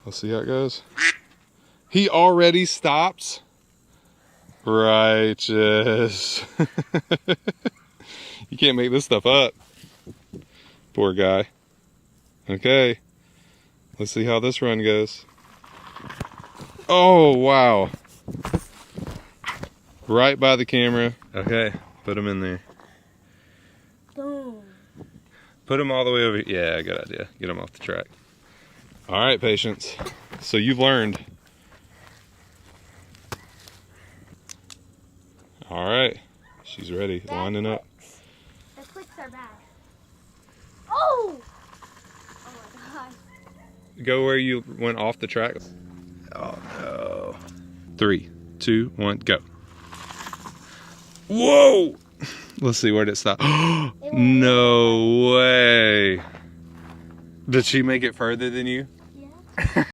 Let's see how it goes. He already stops. Righteous. You can't make this stuff up. Poor guy. Okay. Let's see how this run goes. Oh, wow. Right by the camera. Okay, put him in there. Boom. Put him all the way over. Yeah, good idea. Get him off the track. All right, Patience. So you've learned. All right. She's ready. Lining up. The clicks are bad. Oh! Oh my gosh. Go where you went off the track. Oh no. 3, 2, 1, go. Whoa! Let's see, where did it stop? No way. Did she make it further than you? Yeah.